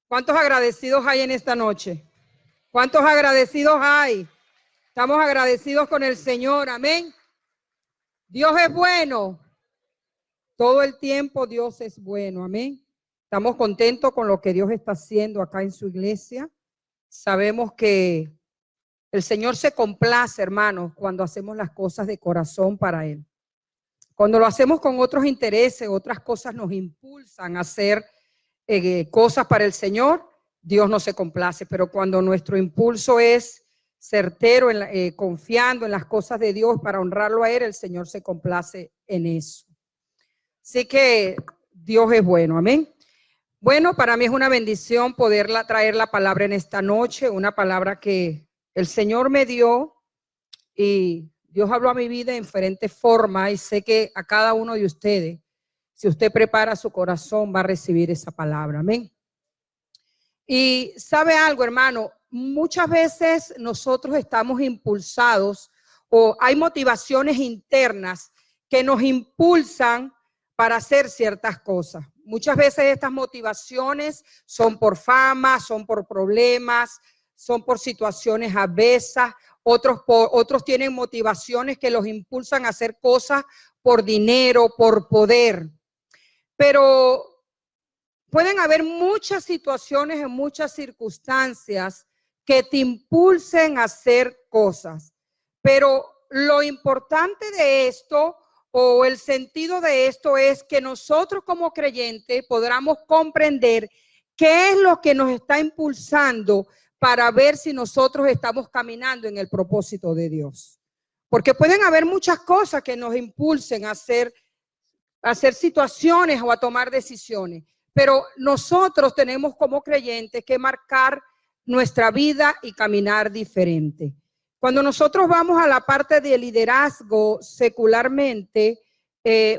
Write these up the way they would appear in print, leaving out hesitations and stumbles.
¿Cuántos agradecidos hay en esta noche? ¿Cuántos agradecidos hay? Estamos agradecidos con el Señor, amén. Dios es bueno. Todo el tiempo Dios es bueno, amén. Estamos contentos con lo que Dios está haciendo acá en su iglesia. Sabemos que el Señor se complace, hermanos, cuando hacemos las cosas de corazón para Él. Cuando lo hacemos con otros intereses, otras cosas nos impulsan a hacer cosas para el Señor, Dios no se complace. Pero cuando nuestro impulso es certero, confiando en las cosas de Dios para honrarlo a Él, el Señor se complace en eso. Así que Dios es bueno, amén. Bueno, para mí es una bendición poderla traer la palabra en esta noche, una palabra que el Señor me dio y Dios habló a mi vida en diferentes formas y sé que a cada uno de ustedes, si usted prepara su corazón, va a recibir esa palabra, amén. Y sabe algo, hermano, muchas veces nosotros estamos impulsados o hay motivaciones internas que nos impulsan para hacer ciertas cosas. Muchas veces estas motivaciones son por fama, son por problemas, son por situaciones adversas. Otros tienen motivaciones que los impulsan a hacer cosas por dinero, por poder. Pero pueden haber muchas situaciones en muchas circunstancias que te impulsen a hacer cosas. Pero lo importante de esto o el sentido de esto es que nosotros como creyentes podamos comprender qué es lo que nos está impulsando para ver si nosotros estamos caminando en el propósito de Dios. Porque pueden haber muchas cosas que nos impulsen a hacer situaciones o a tomar decisiones. Pero nosotros tenemos como creyentes que marcar nuestra vida y caminar diferente. Cuando nosotros vamos a la parte de liderazgo secularmente,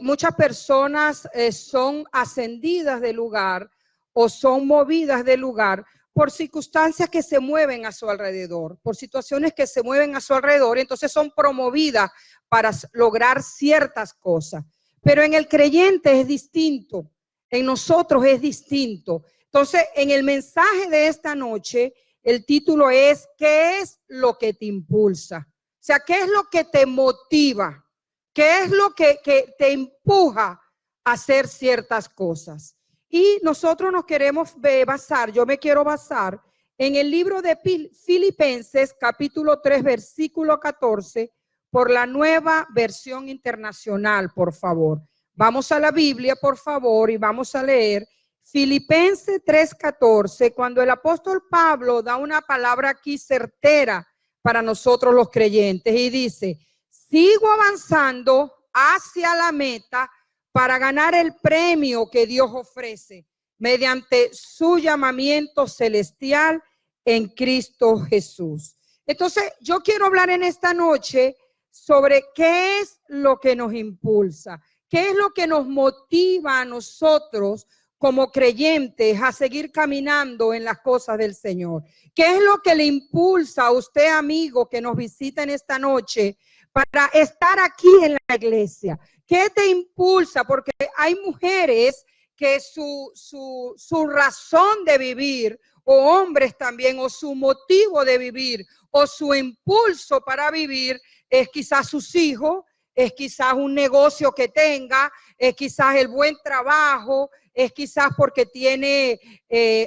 muchas personas son ascendidas del lugar o son movidas del lugar por circunstancias que se mueven a su alrededor, por situaciones que se mueven a su alrededor, y entonces son promovidas para lograr ciertas cosas. Pero en el creyente es distinto, en nosotros es distinto. Entonces, en el mensaje de esta noche, el título es, ¿qué es lo que te impulsa? O sea, ¿qué es lo que te motiva? ¿Qué es lo que te empuja a hacer ciertas cosas? Y nosotros nos queremos basar, yo me quiero basar en el libro de Filipenses, capítulo 3, versículo 14, por la Nueva Versión Internacional, por favor. Vamos a la Biblia, por favor, y vamos a leer Filipenses 3:14, cuando el apóstol Pablo da una palabra aquí certera para nosotros los creyentes y dice, sigo avanzando hacia la meta para ganar el premio que Dios ofrece mediante su llamamiento celestial en Cristo Jesús. Entonces, yo quiero hablar en esta noche sobre qué es lo que nos impulsa, qué es lo que nos motiva a nosotros como creyentes a seguir caminando en las cosas del Señor. ¿Qué es lo que le impulsa a usted, amigo, que nos visita en esta noche para estar aquí en la iglesia? ¿Qué te impulsa? Porque hay mujeres que su razón de vivir, o hombres también, o su motivo de vivir, o su impulso para vivir, es quizás sus hijos, es quizás un negocio que tenga, es quizás el buen trabajo, es quizás porque tiene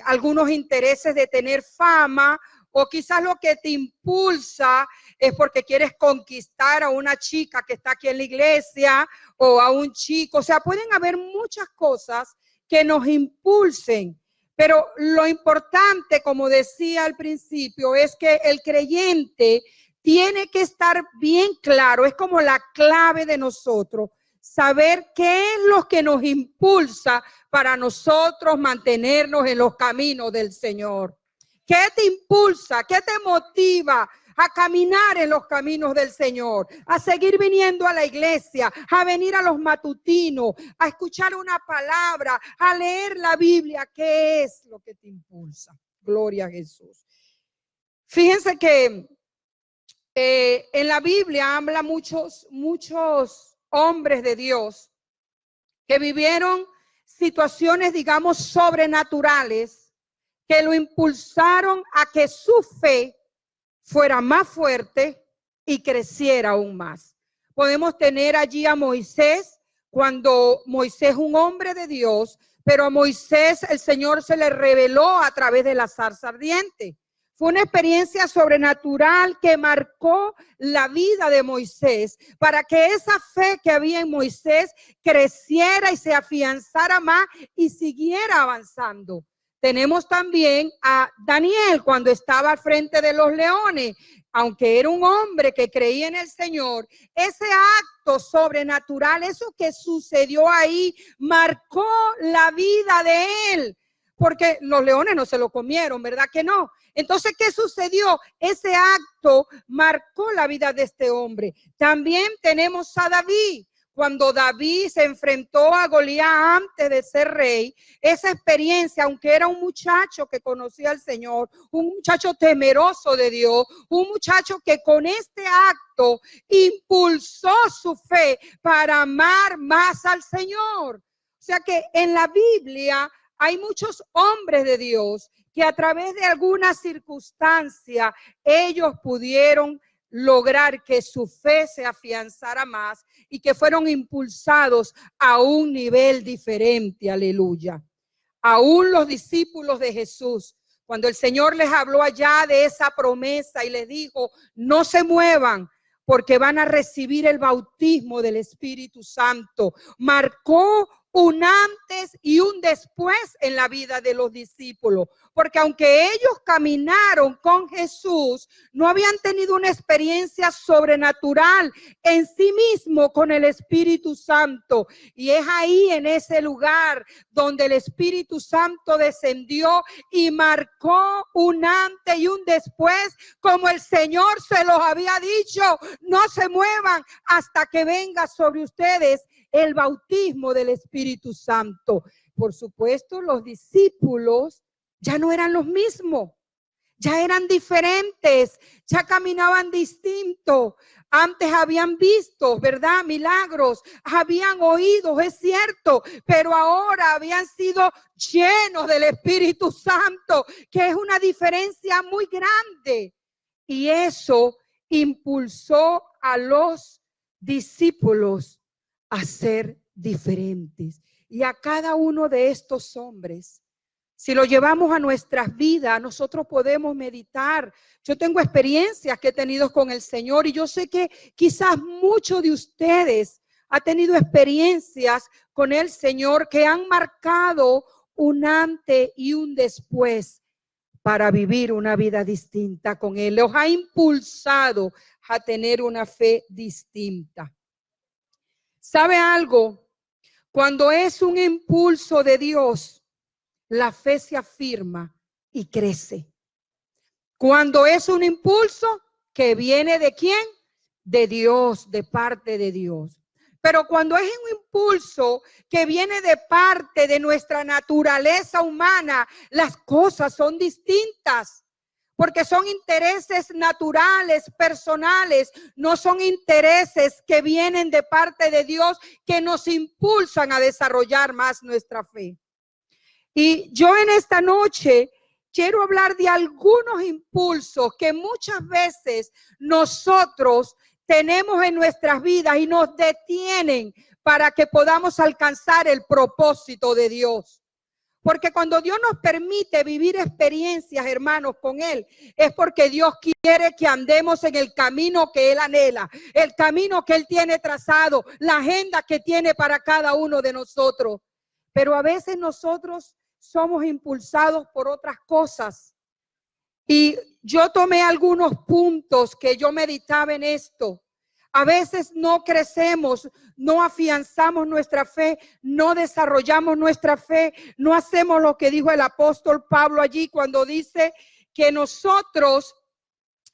algunos intereses de tener fama, o quizás lo que te impulsa es porque quieres conquistar a una chica que está aquí en la iglesia o a un chico. O sea, pueden haber muchas cosas que nos impulsen, pero lo importante, como decía al principio, es que el creyente tiene que estar bien claro, es como la clave de nosotros, saber qué es lo que nos impulsa para nosotros mantenernos en los caminos del Señor. ¿Qué te impulsa? ¿Qué te motiva a caminar en los caminos del Señor? A seguir viniendo a la iglesia, a venir a los matutinos, a escuchar una palabra, a leer la Biblia. ¿Qué es lo que te impulsa? Gloria a Jesús. Fíjense que en la Biblia habla muchos hombres de Dios que vivieron situaciones, digamos, sobrenaturales, que lo impulsaron a que su fe fuera más fuerte y creciera aún más. Podemos tener allí a Moisés, cuando Moisés, un hombre de Dios, pero a Moisés el Señor se le reveló a través de la zarza ardiente. Fue una experiencia sobrenatural que marcó la vida de Moisés para que esa fe que había en Moisés creciera y se afianzara más y siguiera avanzando. Tenemos también a Daniel cuando estaba al frente de los leones. Aunque era un hombre que creía en el Señor, ese acto sobrenatural, eso que sucedió ahí, marcó la vida de él. Porque los leones no se lo comieron, ¿verdad que no? Entonces, ¿qué sucedió? Ese acto marcó la vida de este hombre. También tenemos a David. Cuando David se enfrentó a Goliat antes de ser rey, esa experiencia, aunque era un muchacho que conocía al Señor, un muchacho temeroso de Dios, un muchacho que con este acto impulsó su fe para amar más al Señor. O sea que en la Biblia hay muchos hombres de Dios que a través de alguna circunstancia ellos pudieron lograr que su fe se afianzara más y que fueron impulsados a un nivel diferente, aleluya. Aún los discípulos de Jesús, cuando el Señor les habló allá de esa promesa y les dijo, no se muevan porque van a recibir el bautismo del Espíritu Santo, marcó un antes y un después en la vida de los discípulos, porque aunque ellos caminaron con Jesús, no habían tenido una experiencia sobrenatural en sí mismo con el Espíritu Santo. Y es ahí en ese lugar donde el Espíritu Santo descendió y marcó un antes y un después, como el Señor se los había dicho, no se muevan hasta que venga sobre ustedes el bautismo del Espíritu Santo. Por supuesto, los discípulos ya no eran los mismos, ya eran diferentes, ya caminaban distinto. Antes habían visto, ¿verdad? Milagros, habían oído, es cierto, pero ahora habían sido llenos del Espíritu Santo, que es una diferencia muy grande. Y eso impulsó a los discípulos a ser diferentes. Y a cada uno de estos hombres, si lo llevamos a nuestras vidas, nosotros podemos meditar. Yo tengo experiencias que he tenido con el Señor y yo sé que quizás muchos de ustedes han tenido experiencias con el Señor que han marcado un antes y un después para vivir una vida distinta con Él. Los ha impulsado a tener una fe distinta. ¿Sabe algo? Cuando es un impulso de Dios, la fe se afirma y crece. Cuando es un impulso que viene ¿de quién? De Dios, de parte de Dios. Pero cuando es un impulso que viene de parte de nuestra naturaleza humana, las cosas son distintas. Porque son intereses naturales, personales, no son intereses que vienen de parte de Dios que nos impulsan a desarrollar más nuestra fe. Y yo en esta noche quiero hablar de algunos impulsos que muchas veces nosotros tenemos en nuestras vidas y nos detienen para que podamos alcanzar el propósito de Dios. Porque cuando Dios nos permite vivir experiencias, hermanos, con Él, es porque Dios quiere que andemos en el camino que Él anhela, el camino que Él tiene trazado, la agenda que tiene para cada uno de nosotros. Pero a veces nosotros somos impulsados por otras cosas. Y yo tomé algunos puntos que yo meditaba en esto. A veces no crecemos, no afianzamos nuestra fe, no desarrollamos nuestra fe, no hacemos lo que dijo el apóstol Pablo allí cuando dice que nosotros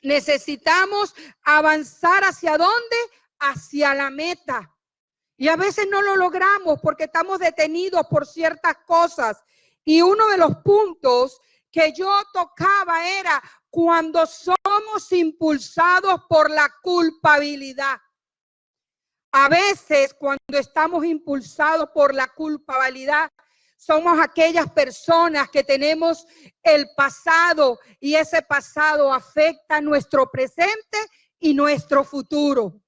necesitamos avanzar ¿hacia dónde? Hacia la meta. Y a veces no lo logramos porque estamos detenidos por ciertas cosas. Y uno de los puntos que yo tocaba era cuando somos impulsados por la culpabilidad. A veces cuando estamos impulsados por la culpabilidad, Somos aquellas personas que tenemos el pasado y ese pasado afecta nuestro presente y nuestro futuro.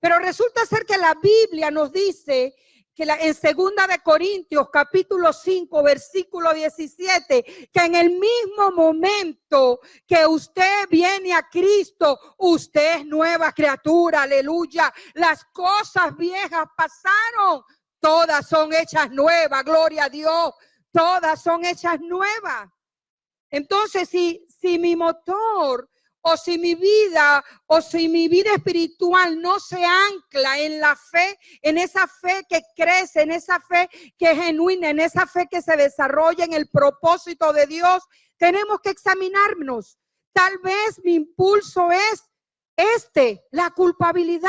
Pero resulta ser que la Biblia nos dice que en 2 de Corintios capítulo 5 versículo 17, que en el mismo momento que usted viene a Cristo, usted es nueva criatura, aleluya. Las cosas viejas pasaron, todas son hechas nuevas, gloria a Dios, todas son hechas nuevas. Entonces, si mi motor o si mi vida espiritual no se ancla en la fe, en esa fe que crece, en esa fe que es genuina, en esa fe que se desarrolla en el propósito de Dios, tenemos que examinarnos. Tal vez mi impulso es la culpabilidad.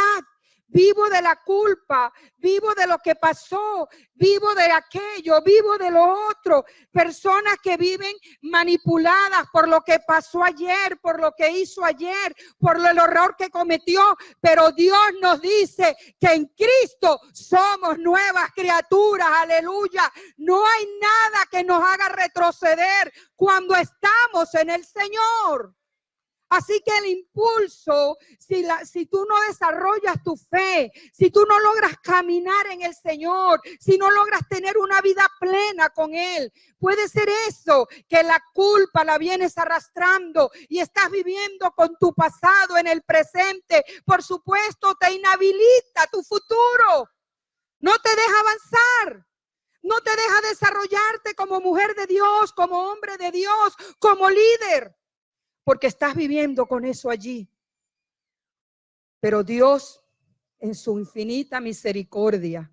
Vivo de la culpa, vivo de lo que pasó, vivo de aquello, vivo de lo otro. Personas que viven manipuladas por lo que pasó ayer, por lo que hizo ayer, por el error que cometió. Pero Dios nos dice que en Cristo somos nuevas criaturas, aleluya. No hay nada que nos haga retroceder cuando estamos en el Señor. Así que el impulso, si tú no desarrollas tu fe, si tú no logras caminar en el Señor, si no logras tener una vida plena con Él, puede ser eso, que la culpa la vienes arrastrando y estás viviendo con tu pasado en el presente. Por supuesto, te inhabilita tu futuro, no te deja avanzar. No te deja desarrollarte como mujer de Dios, como hombre de Dios, como líder. Porque estás viviendo con eso allí. Pero Dios, en su infinita misericordia,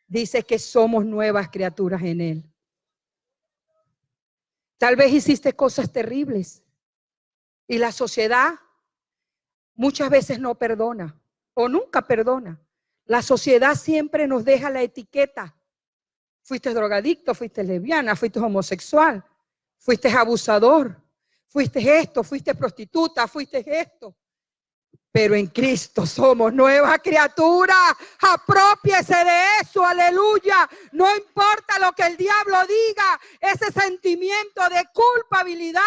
dice que somos nuevas criaturas en Él. Tal vez hiciste cosas terribles y la sociedad muchas veces no perdona o nunca perdona. La sociedad siempre nos deja la etiqueta. Fuiste drogadicto, fuiste lesbiana, fuiste homosexual, fuiste abusador. Fuiste esto, fuiste prostituta, fuiste esto. Pero en Cristo somos nuevas criaturas. Aprópiese de eso, aleluya. No importa lo que el diablo diga, ese sentimiento de culpabilidad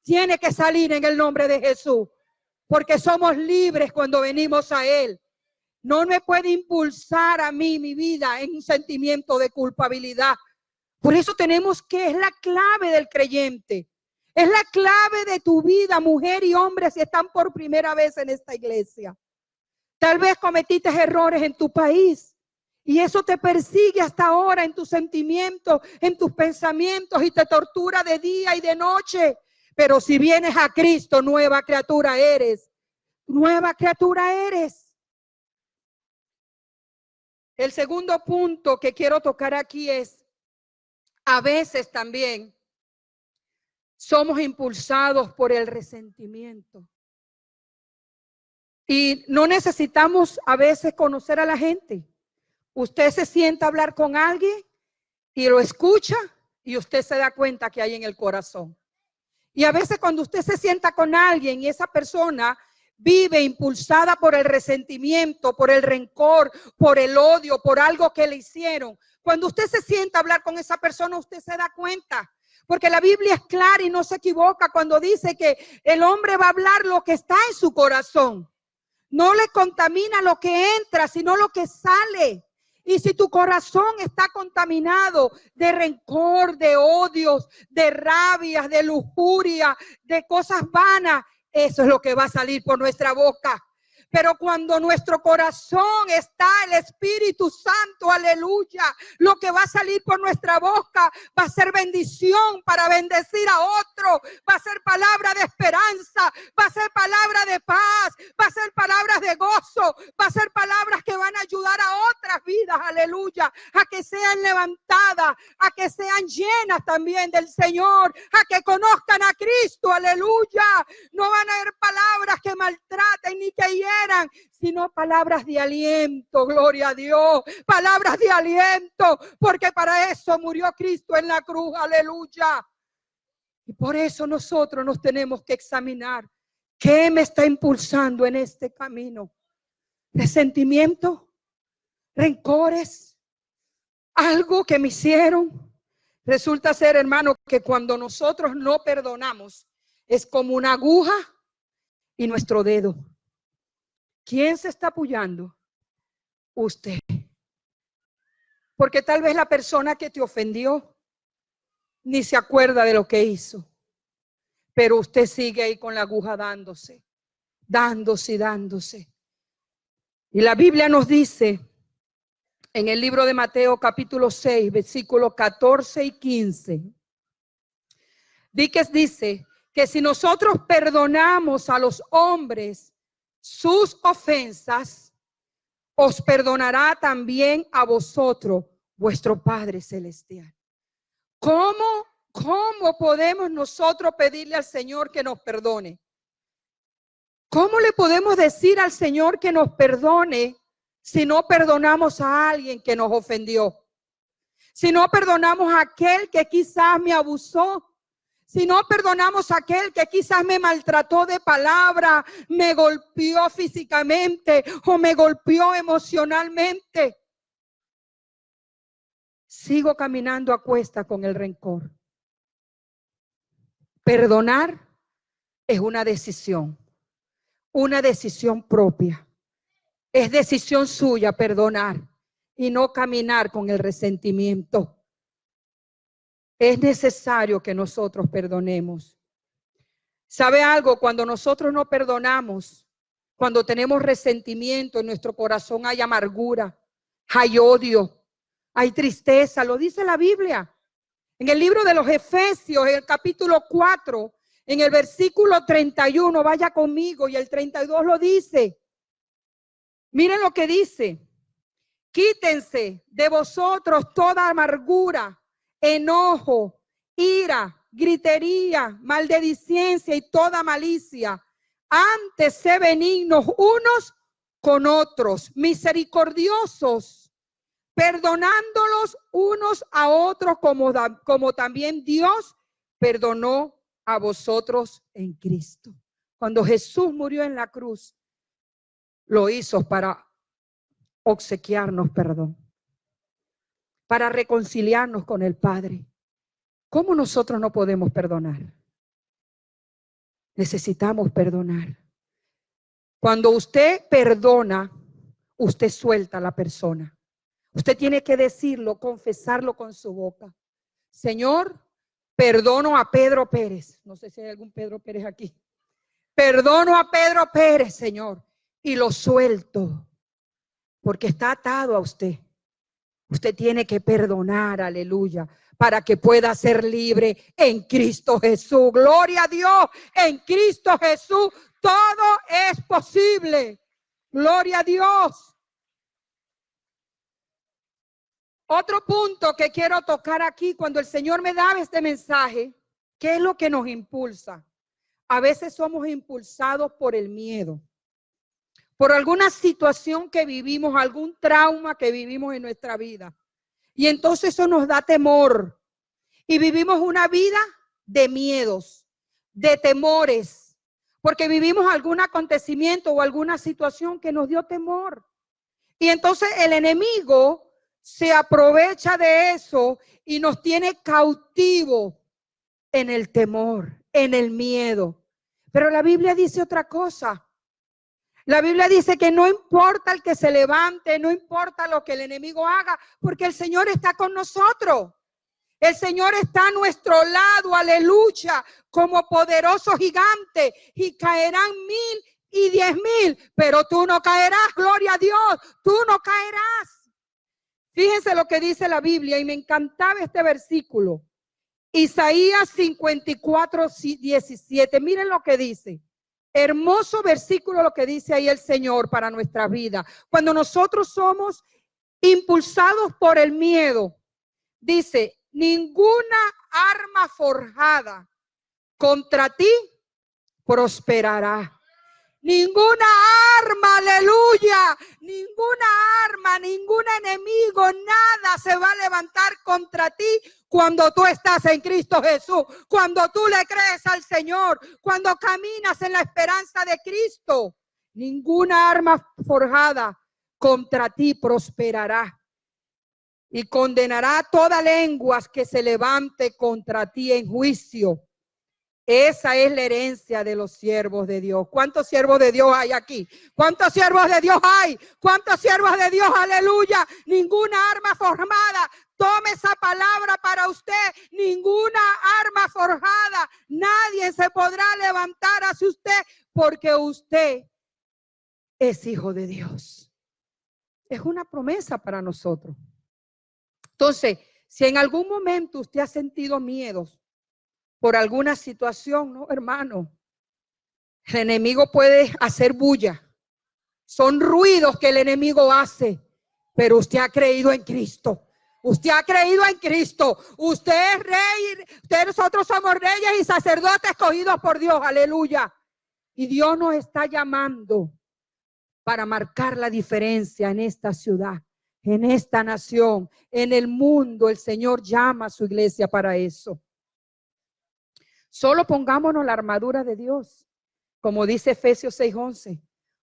tiene que salir en el nombre de Jesús. Porque somos libres cuando venimos a Él. No me puede impulsar a mí mi vida en un sentimiento de culpabilidad. Por eso tenemos que, es la clave del creyente. Es la clave de tu vida, mujer y hombre, si están por primera vez en esta iglesia. Tal vez cometiste errores en tu país y eso te persigue hasta ahora en tus sentimientos, en tus pensamientos y te tortura de día y de noche. Pero si vienes a Cristo, nueva criatura eres. Nueva criatura eres. El segundo punto que quiero tocar aquí es, a veces también somos impulsados por el resentimiento. Y no necesitamos a veces conocer a la gente. Usted se sienta a hablar con alguien y lo escucha y usted se da cuenta que hay en el corazón. Y a veces cuando usted se sienta con alguien y esa persona vive impulsada por el resentimiento, por el rencor, por el odio, por algo que le hicieron. Cuando usted se sienta a hablar con esa persona, usted se da cuenta. Porque la Biblia es clara y no se equivoca cuando dice que el hombre va a hablar lo que está en su corazón. No le contamina lo que entra, sino lo que sale. Y si tu corazón está contaminado de rencor, de odios, de rabias, de lujuria, de cosas vanas, eso es lo que va a salir por nuestra boca. Pero cuando nuestro corazón está el Espíritu Santo, aleluya, lo que va a salir por nuestra boca va a ser bendición para bendecir a otro, va a ser palabra de esperanza, va a ser palabra de paz, va a ser palabras de gozo, va a ser palabras que van a ayudar a otras vidas, aleluya, a que sean levantadas, a que sean llenas también del Señor, a que conozcan a Cristo, aleluya. No van a haber palabras que maltraten ni que hieran, sino palabras de aliento, gloria a Dios, palabras de aliento, porque para eso murió Cristo en la cruz, aleluya. Y por eso nosotros nos tenemos que examinar, ¿qué me está impulsando en este camino? ¿Resentimiento? ¿Rencores? ¿Algo que me hicieron? Resulta ser, hermano, que cuando nosotros no perdonamos, es como una aguja y nuestro dedo. ¿Quién se está apoyando? Usted. Porque tal vez la persona que te ofendió ni se acuerda de lo que hizo. Pero usted sigue ahí con la aguja dándose. Y la Biblia nos dice en el libro de Mateo capítulo 6, versículos 14 y 15. Dice que si nosotros perdonamos a los hombres sus ofensas, os perdonará también a vosotros vuestro Padre Celestial. ¿Cómo podemos nosotros pedirle al Señor que nos perdone? ¿Cómo le podemos decir al Señor que nos perdone si no perdonamos a alguien que nos ofendió? Si no perdonamos a aquel que quizás me abusó. Si no perdonamos a aquel que quizás me maltrató de palabra, me golpeó físicamente o me golpeó emocionalmente. Sigo caminando a cuesta con el rencor. Perdonar es una decisión propia. Es decisión suya perdonar y no caminar con el resentimiento. Es necesario que nosotros perdonemos. ¿Sabe algo? Cuando nosotros no perdonamos, cuando tenemos resentimiento en nuestro corazón, hay amargura, hay odio, hay tristeza. Lo dice la Biblia. En el libro de los Efesios, en el capítulo 4, en el versículo 31, vaya conmigo, y el 32 lo dice. Miren lo que dice. Quítense de vosotros toda amargura, enojo, ira, gritería, maledicencia y toda malicia. Antes sé benignos unos con otros, misericordiosos, perdonándolos unos a otros como también Dios perdonó a vosotros en Cristo. Cuando Jesús murió en la cruz, lo hizo para obsequiarnos perdón, para reconciliarnos con el Padre. ¿Cómo nosotros no podemos perdonar? Necesitamos perdonar. Cuando usted perdona, usted suelta a la persona. Usted tiene que decirlo, confesarlo con su boca. Señor, perdono a Pedro Pérez. No sé si hay algún Pedro Pérez aquí. Perdono a Pedro Pérez, Señor, y lo suelto, porque está atado a usted. Usted tiene que perdonar, aleluya, para que pueda ser libre en Cristo Jesús. Gloria a Dios, en Cristo Jesús todo es posible. Gloria a Dios. Otro punto que quiero tocar aquí, cuando el Señor me daba este mensaje, ¿qué es lo que nos impulsa? A veces somos impulsados por el miedo, por alguna situación que vivimos, algún trauma que vivimos en nuestra vida. Y entonces eso nos da temor. Y vivimos una vida de miedos, de temores, porque vivimos algún acontecimiento o alguna situación que nos dio temor. Y entonces el enemigo se aprovecha de eso y nos tiene cautivos en el temor, en el miedo. Pero la Biblia dice otra cosa. La Biblia dice que no importa el que se levante, no importa lo que el enemigo haga, porque el Señor está con nosotros. El Señor está a nuestro lado, aleluya, como poderoso gigante, y caerán 1000 y 10,000, pero tú no caerás, gloria a Dios, tú no caerás. Fíjense lo que dice la Biblia, y me encantaba este versículo. Isaías 54:17. Miren lo que dice. Hermoso versículo lo que dice ahí el Señor para nuestra vida. Cuando nosotros somos impulsados por el miedo, dice, ninguna arma forjada contra ti prosperará. Ninguna arma, aleluya, ninguna arma, ningún enemigo, nada se va a levantar contra ti cuando tú estás en Cristo Jesús, cuando tú le crees al Señor, cuando caminas en la esperanza de Cristo. Ninguna arma forjada contra ti prosperará. y condenará toda lengua que se levante contra ti en juicio. Esa es la herencia de los siervos de Dios. ¿Cuántos siervos de Dios hay aquí? ¿Cuántos siervos de Dios hay? ¿Cuántos siervos de Dios? Aleluya. Ninguna arma formada. Tome esa palabra para usted. Ninguna arma forjada. Nadie se podrá levantar hacia usted porque usted es hijo de Dios. Es una promesa para nosotros. Entonces, si en algún momento usted ha sentido miedos por alguna situación, no, hermano, el enemigo puede hacer bulla. Son ruidos que el enemigo hace, pero usted ha creído en Cristo. Usted ha creído en Cristo. Usted es rey. Nosotros somos reyes y sacerdotes escogidos por Dios. Aleluya. Y Dios nos está llamando para marcar la diferencia en esta ciudad, en esta nación, en el mundo. El Señor llama a su iglesia para eso. Solo pongámonos la armadura de Dios. Como dice Efesios 6:11.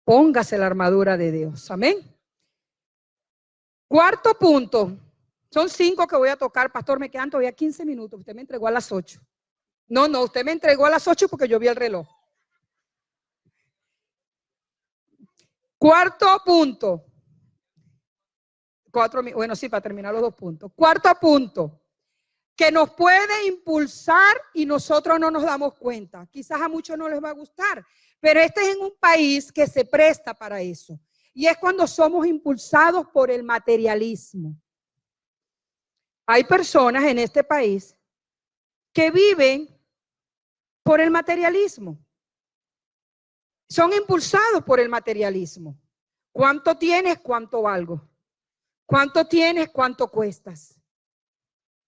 Póngase la armadura de Dios. Amén. Cuarto punto. Son 5 que voy a tocar. Pastor, me quedan todavía 15 minutos. Usted me entregó a las 8. No, usted me entregó a las 8 porque yo vi el reloj. Cuarto punto. Bueno, sí, para terminar los 2 puntos. Cuarto punto. Que nos puede impulsar y nosotros no nos damos cuenta. Quizás a muchos no les va a gustar, pero este es en un país que se presta para eso. Y es cuando somos impulsados por el materialismo. Hay personas en este país que viven por el materialismo. Son impulsados por el materialismo. ¿Cuánto tienes? ¿Cuánto valgo? ¿Cuánto tienes? ¿Cuánto cuestas?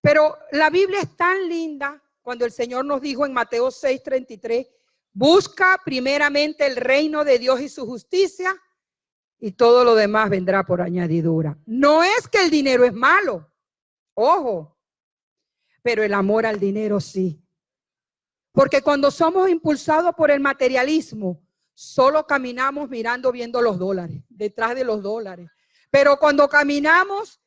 Pero la Biblia es tan linda cuando el Señor nos dijo en Mateo 6:33, busca primeramente el reino de Dios y su justicia y todo lo demás vendrá por añadidura. No es que el dinero es malo, ojo, pero el amor al dinero sí. Porque cuando somos impulsados por el materialismo, solo caminamos viendo los dólares, detrás de los dólares. Pero cuando caminamos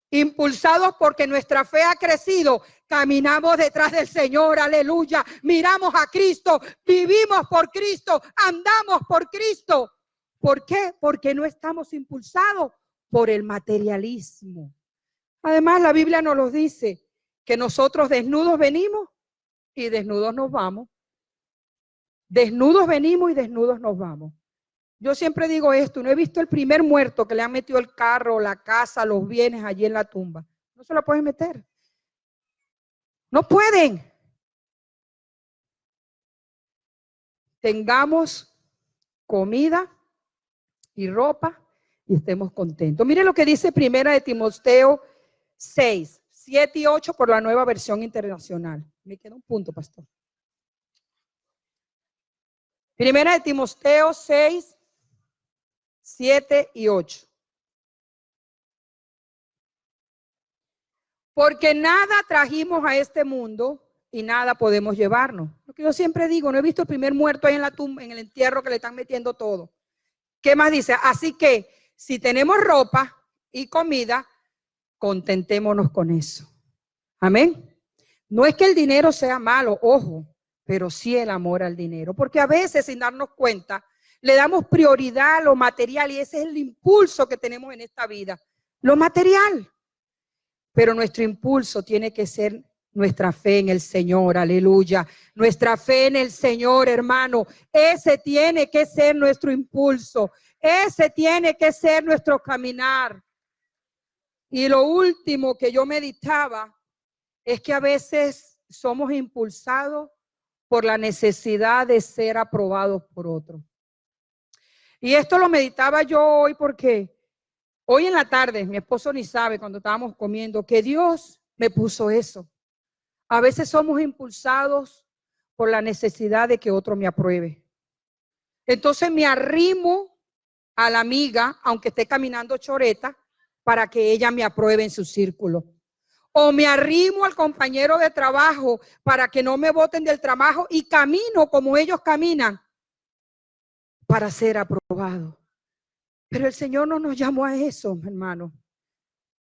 impulsados porque nuestra fe ha crecido, caminamos detrás del Señor, aleluya, miramos a Cristo, vivimos por Cristo, andamos por Cristo. ¿Por qué? Porque no estamos impulsados por el materialismo. Además, la Biblia nos lo dice, que nosotros desnudos venimos y desnudos nos vamos. Desnudos venimos y desnudos nos vamos. Yo siempre digo esto, no he visto el primer muerto que le han metido el carro, la casa, los bienes allí en la tumba. No se lo pueden meter. No pueden. Tengamos comida y ropa y estemos contentos. Mire lo que dice 1 de Timoteo 6, 7 y 8 por la Nueva Versión Internacional. Me queda un punto, pastor. 1 de Timoteo 6, 7 y 8. Porque nada trajimos a este mundo y nada podemos llevarnos. Lo que yo siempre digo, no he visto el primer muerto ahí en la tumba, en el entierro que le están metiendo todo. ¿Qué más dice? Así que si tenemos ropa y comida, contentémonos con eso. Amén. No es que el dinero sea malo, ojo, pero sí el amor al dinero. Porque a veces sin darnos cuenta, le damos prioridad a lo material y ese es el impulso que tenemos en esta vida, lo material. Pero nuestro impulso tiene que ser nuestra fe en el Señor, aleluya. Nuestra fe en el Señor, hermano, ese tiene que ser nuestro impulso, ese tiene que ser nuestro caminar. Y lo último que yo meditaba es que a veces somos impulsados por la necesidad de ser aprobados por otros. Y esto lo meditaba yo hoy porque hoy en la tarde, mi esposo ni sabe cuando estábamos comiendo, que Dios me puso eso. A veces somos impulsados por la necesidad de que otro me apruebe. Entonces me arrimo a la amiga, aunque esté caminando choreta, para que ella me apruebe en su círculo. O me arrimo al compañero de trabajo para que no me boten del trabajo y camino como ellos caminan para ser aprobado. Pero el Señor no nos llamó a eso, hermano.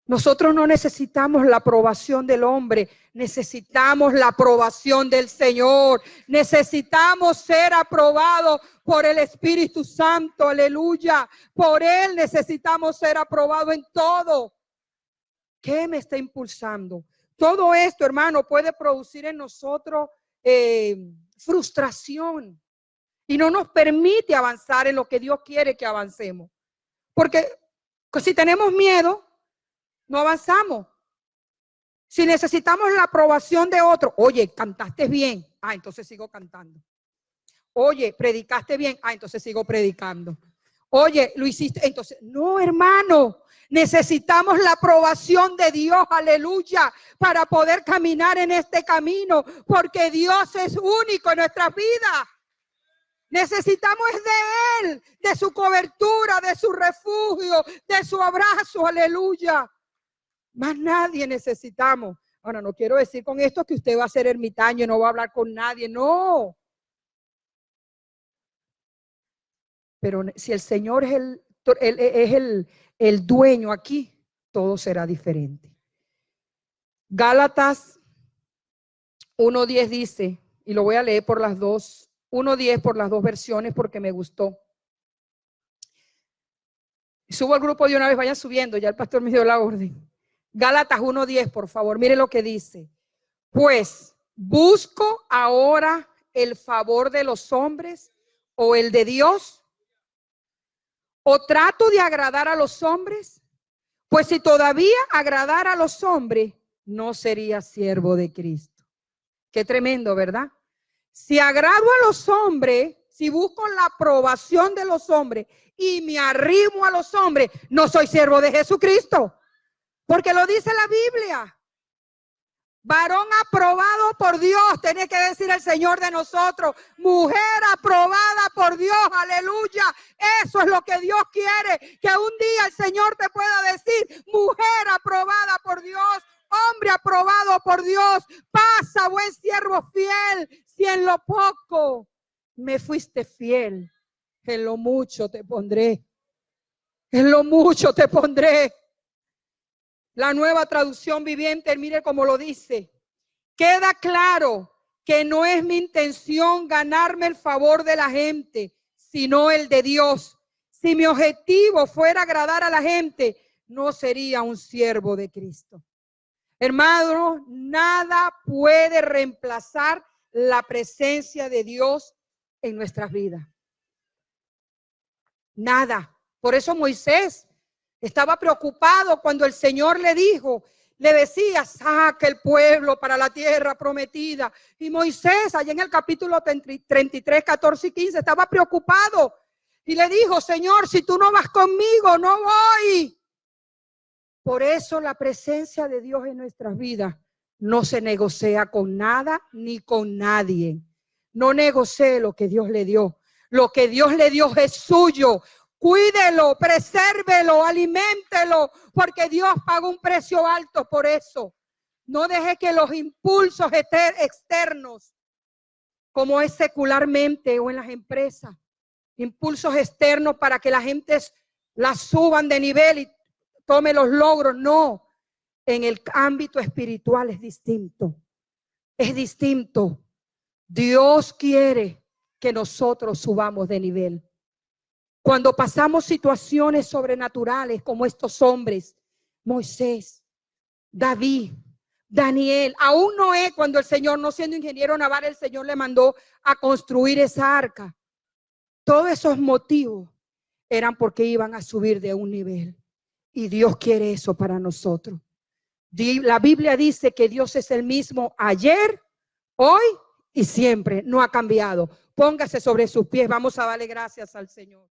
Nosotros no necesitamos la aprobación del hombre, necesitamos la aprobación del Señor. Necesitamos ser aprobados por el Espíritu Santo, aleluya. Por Él necesitamos ser aprobados en todo. ¿Qué me está impulsando? Todo esto, hermano, puede producir en nosotros frustración y no nos permite avanzar en lo que Dios quiere que avancemos. Porque si tenemos miedo, no avanzamos. Si necesitamos la aprobación de otro, oye, cantaste bien, entonces sigo cantando. Oye, predicaste bien, entonces sigo predicando. Oye, lo hiciste, entonces, no, hermano, necesitamos la aprobación de Dios, aleluya, para poder caminar en este camino, porque Dios es único en nuestras vidas. Necesitamos de Él, de su cobertura, de su refugio, de su abrazo, aleluya. Más nadie necesitamos. Ahora, no quiero decir con esto que usted va a ser ermitaño y no va a hablar con nadie, no. Pero si el Señor es el dueño aquí, todo será diferente. Gálatas 1:10 dice, y lo voy a leer por las dos, 1:10 por las dos versiones porque me gustó. Subo al grupo de una vez, vayan subiendo, ya el pastor me dio la orden. Gálatas 1:10, por favor, mire lo que dice. Pues, ¿busco ahora el favor de los hombres o el de Dios? ¿O trato de agradar a los hombres? Pues si todavía agradara a los hombres, no sería siervo de Cristo. Qué tremendo, ¿verdad? Si agrado a los hombres, si busco la aprobación de los hombres y me arrimo a los hombres, no soy siervo de Jesucristo. Porque lo dice la Biblia. Varón aprobado por Dios, tiene que decir el Señor de nosotros. Mujer aprobada por Dios, aleluya. Eso es lo que Dios quiere, que un día el Señor te pueda decir, mujer aprobada por Dios, hombre aprobado por Dios. Pasa, buen siervo fiel, si en lo poco me fuiste fiel, en lo mucho te pondré. En lo mucho te pondré. La Nueva Traducción Viviente, mire cómo lo dice. Queda claro que no es mi intención ganarme el favor de la gente, sino el de Dios. Si mi objetivo fuera agradar a la gente, no sería un siervo de Cristo. Hermano, nada puede reemplazar la presencia de Dios en nuestras vidas. Nada. Por eso Moisés estaba preocupado cuando el Señor le dijo, le decía, saca el pueblo para la tierra prometida. Y Moisés, allá en el capítulo 33, 14 y 15, estaba preocupado. Y le dijo, Señor, si tú no vas conmigo, no voy. Por eso la presencia de Dios en nuestras vidas no se negocia con nada ni con nadie. No negocie lo que Dios le dio. Lo que Dios le dio es suyo. Cuídelo, presérvelo, aliméntelo, porque Dios pagó un precio alto por eso. No deje que los impulsos externos, como es secularmente o en las empresas, impulsos externos para que la gente la suban de nivel y tome los logros. No, en el ámbito espiritual es distinto. Es distinto. Dios quiere que nosotros subamos de nivel. Cuando pasamos situaciones sobrenaturales como estos hombres, Moisés, David, Daniel, aún Noé, cuando el Señor, no siendo ingeniero naval, el Señor le mandó a construir esa arca. Todos esos motivos eran porque iban a subir de un nivel. Y Dios quiere eso para nosotros. La Biblia dice que Dios es el mismo ayer, hoy y siempre. No ha cambiado. Póngase sobre sus pies. Vamos a darle gracias al Señor.